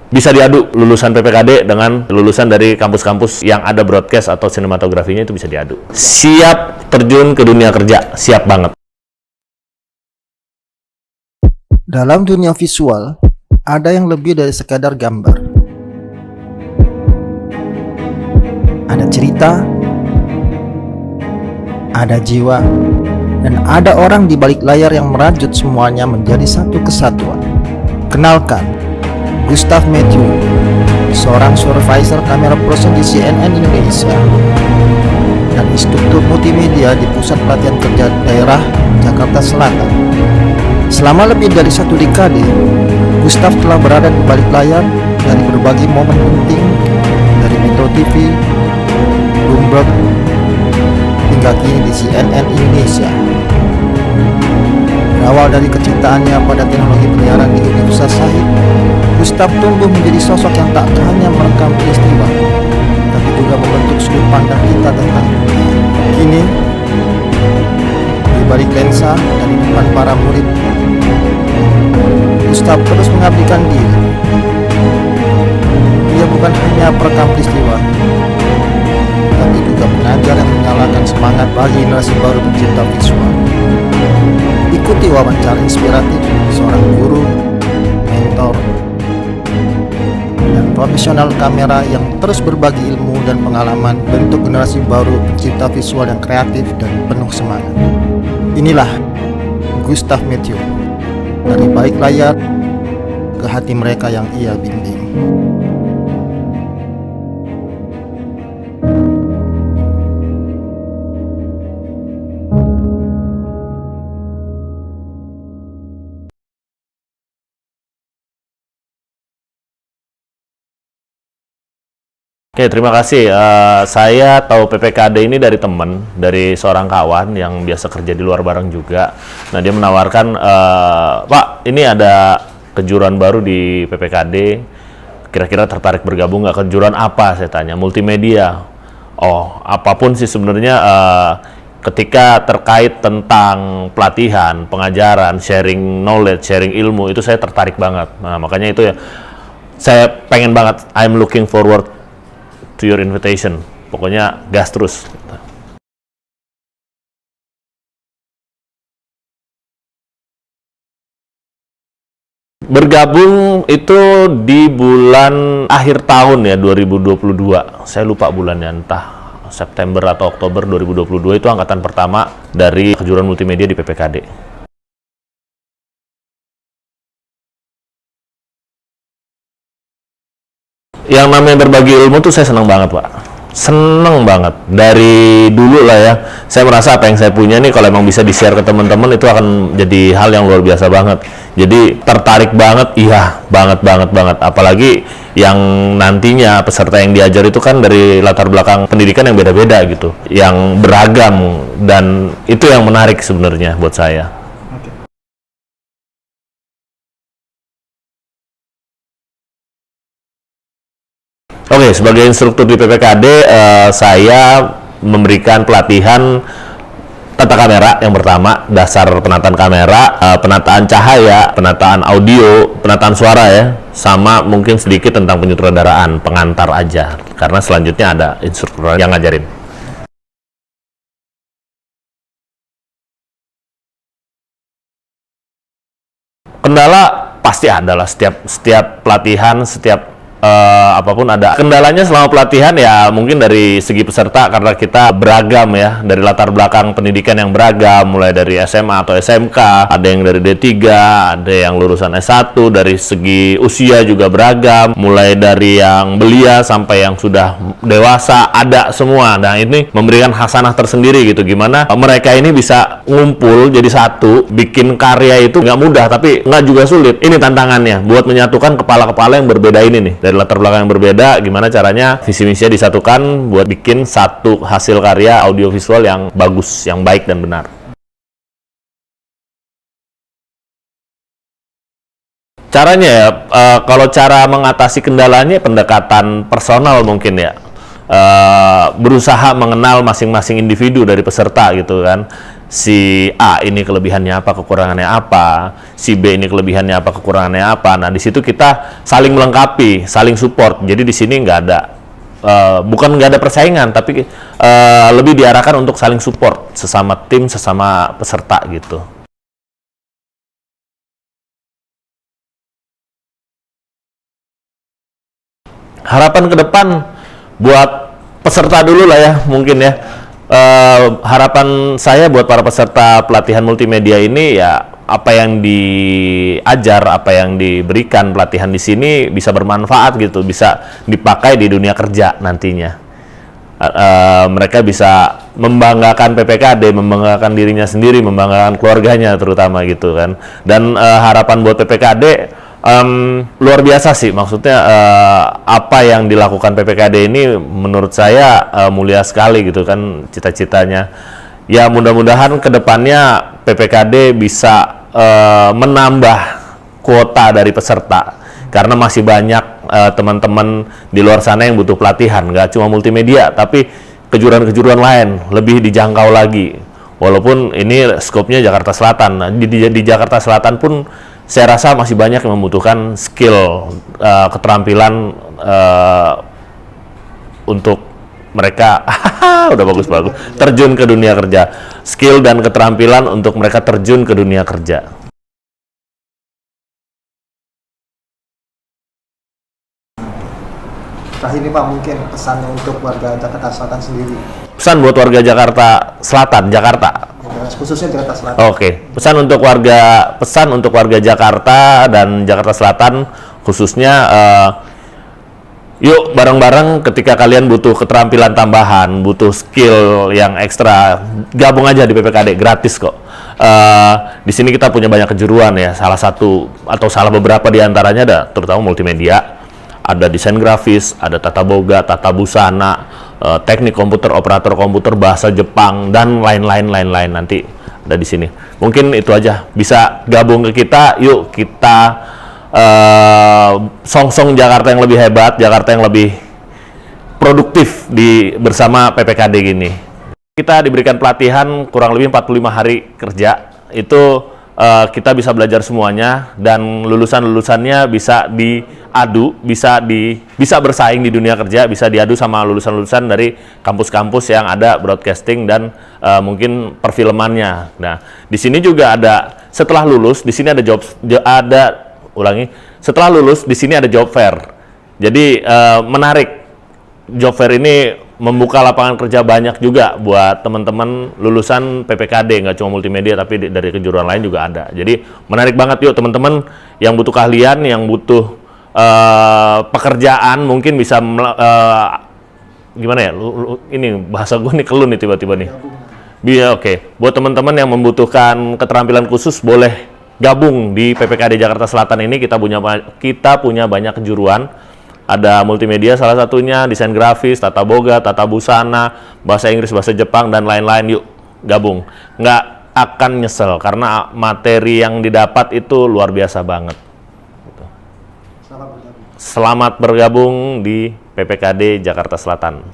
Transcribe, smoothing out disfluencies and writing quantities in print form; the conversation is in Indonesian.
bisa diadu lulusan PPKD dengan lulusan dari kampus-kampus yang ada broadcast atau sinematografinya, itu bisa diadu. Siap terjun ke dunia kerja, siap banget. Dalam dunia visual, ada yang lebih dari sekadar gambar. Ada cerita, ada jiwa, dan ada orang di balik layar yang merajut semuanya menjadi satu kesatuan. Kenalkan, Gustav Matthew, seorang supervisor kamera production di CNN Indonesia dan instruktur multimedia di Pusat Pelatihan Kerja Daerah Jakarta Selatan. Selama lebih dari 1 dekade, Gustav telah berada di balik layar dari berbagai momen penting dari Metro TV, Bloomberg, hingga kini di CNN Indonesia. Berawal dari kecintaannya pada teknologi penyiaran di Universitas Syahid, Gustav tumbuh menjadi sosok yang tak hanya merekam peristiwa, tapi juga membentuk sudut pandang kita tentang dunia. Kini, di balik lensa dan di depan para murid, Gustav terus mengabdikan diri. Dia bukan hanya perekam peristiwa, tapi juga pengajar yang menyalakan semangat bagi generasi baru pencipta visual. Ikuti wawancara inspiratif seorang guru, mentor, dan profesional kamera yang terus berbagi ilmu dan pengalaman bentuk generasi baru pencipta visual yang kreatif dan penuh semangat. Inilah Gustav Matthew, dari balik layar ke hati mereka yang ia bimbing. Oke, terima kasih. Saya tahu PPKD ini dari teman, dari seorang kawan yang biasa kerja di luar bareng juga. Nah, dia menawarkan, Pak, ini ada kejuruan baru di PPKD. Kira-kira tertarik bergabung nggak? Kejuruan apa? Saya tanya. Multimedia. Oh, apapun sih sebenarnya. Ketika terkait tentang pelatihan, pengajaran, sharing knowledge, sharing ilmu, itu saya tertarik banget. Nah, makanya itu ya, saya pengen banget. I'm looking forward to your invitation. Pokoknya gas terus. Bergabung itu di bulan akhir tahun ya, 2022. Saya lupa bulannya, entah September atau Oktober 2022. Itu angkatan pertama dari kejuruan multimedia di PPKD. Yang namanya berbagi ilmu tuh saya seneng banget, Pak. Seneng banget. Dari dulu lah ya, saya merasa apa yang saya punya nih kalau emang bisa di-share ke teman-teman itu akan jadi hal yang luar biasa banget. Jadi tertarik banget, iya, banget. Apalagi yang nantinya peserta yang diajar itu kan dari latar belakang pendidikan yang beda-beda gitu, yang beragam, dan itu yang menarik sebenarnya buat saya. Oke, sebagai instruktur di PPKD, saya memberikan pelatihan tata kamera yang pertama, dasar penataan kamera, penataan cahaya, penataan audio, penataan suara ya, sama mungkin sedikit tentang penyutradaraan, pengantar aja, karena selanjutnya ada instruktur yang ngajarin. Kendala pasti ada lah, setiap pelatihan, setiap apapun ada. Kendalanya selama pelatihan ya mungkin dari segi peserta, karena kita beragam ya, dari latar belakang pendidikan yang beragam, mulai dari SMA atau SMK, ada yang dari D3, ada yang lulusan S1, dari segi usia juga beragam, mulai dari yang belia sampai yang sudah dewasa, ada semua. Nah, ini memberikan hasanah tersendiri gitu, gimana mereka ini bisa ngumpul jadi satu, bikin karya itu nggak mudah, tapi nggak juga sulit. Ini tantangannya, buat menyatukan kepala-kepala yang berbeda ini nih, dari latar belakang yang berbeda, gimana caranya visi misinya disatukan buat bikin satu hasil karya audiovisual yang bagus, yang baik dan benar. Caranya ya, kalau cara mengatasi kendalanya pendekatan personal mungkin ya, berusaha mengenal masing-masing individu dari peserta gitu kan. si A ini kelebihannya apa, kekurangannya apa, si B ini kelebihannya apa, kekurangannya apa. Nah, di situ kita saling melengkapi, saling support. Jadi di sini nggak ada bukan nggak ada persaingan, tapi lebih diarahkan untuk saling support sesama tim, sesama peserta gitu. Harapan ke depan buat peserta dulu lah ya, mungkin ya. Harapan saya buat para peserta pelatihan multimedia ini ya, apa yang diajar, apa yang diberikan pelatihan di sini bisa bermanfaat gitu, bisa dipakai di dunia kerja nantinya. Mereka bisa membanggakan PPKD, membanggakan dirinya sendiri, membanggakan keluarganya terutama gitu kan. Dan harapan buat PPKD luar biasa sih, maksudnya apa yang dilakukan PPKD ini menurut saya mulia sekali gitu kan, cita-citanya. Ya mudah-mudahan kedepannya PPKD bisa menambah kuota dari peserta, karena masih banyak teman-teman di luar sana yang butuh pelatihan, nggak cuma multimedia, tapi kejuruan-kejuruan lain lebih dijangkau lagi. Walaupun ini skopnya Jakarta Selatan, nah, di Jakarta Selatan pun saya rasa masih banyak yang membutuhkan skill, keterampilan untuk mereka udah bagus-bagus terjun ke dunia kerja, skill dan keterampilan untuk mereka terjun ke dunia kerja. Terakhir ini Pak, mungkin pesannya untuk warga Jakarta Selatan sendiri. Pesan buat warga Jakarta Selatan, Jakarta. Khususnya Jakarta Selatan. Oke, pesan untuk warga Jakarta dan Jakarta Selatan khususnya, yuk bareng-bareng ketika kalian butuh keterampilan tambahan, butuh skill yang ekstra, gabung aja di PPKD, gratis kok. Di sini kita punya banyak kejuruan ya, salah satu atau salah beberapa diantaranya ada terutama multimedia, ada desain grafis, ada tata boga, tata busana, teknik komputer, operator komputer, bahasa Jepang, dan lain-lain nanti ada di sini. Mungkin itu aja, bisa gabung ke kita, yuk kita song-song Jakarta yang lebih hebat, Jakarta yang lebih produktif bersama PPKD gini. Kita diberikan pelatihan kurang lebih 45 hari kerja, itu kita bisa belajar semuanya, dan lulusan-lulusannya bisa diadu, bisa bersaing di dunia kerja, bisa diadu sama lulusan-lulusan dari kampus-kampus yang ada broadcasting dan mungkin perfilmannya. Nah, di sini juga ada, setelah lulus di sini ada setelah lulus di sini ada job fair. Jadi menarik, job fair ini membuka lapangan kerja banyak juga buat teman-teman lulusan PPKD, nggak cuma multimedia tapi dari kejuruan lain juga ada. Jadi menarik banget, yuk teman-teman yang butuh keahlian, yang butuh pekerjaan, mungkin bisa gimana ya, ini bahasa gue nih kelun nih tiba-tiba nih. Oke. Buat teman-teman yang membutuhkan keterampilan khusus, boleh gabung di PPKD Jakarta Selatan ini. Kita punya banyak kejuruan. Ada multimedia salah satunya, desain grafis, tata boga, tata busana, bahasa Inggris, bahasa Jepang, dan lain-lain. Yuk gabung, nggak akan nyesel karena materi yang didapat itu luar biasa banget. Selamat bergabung di PPKD Jakarta Selatan.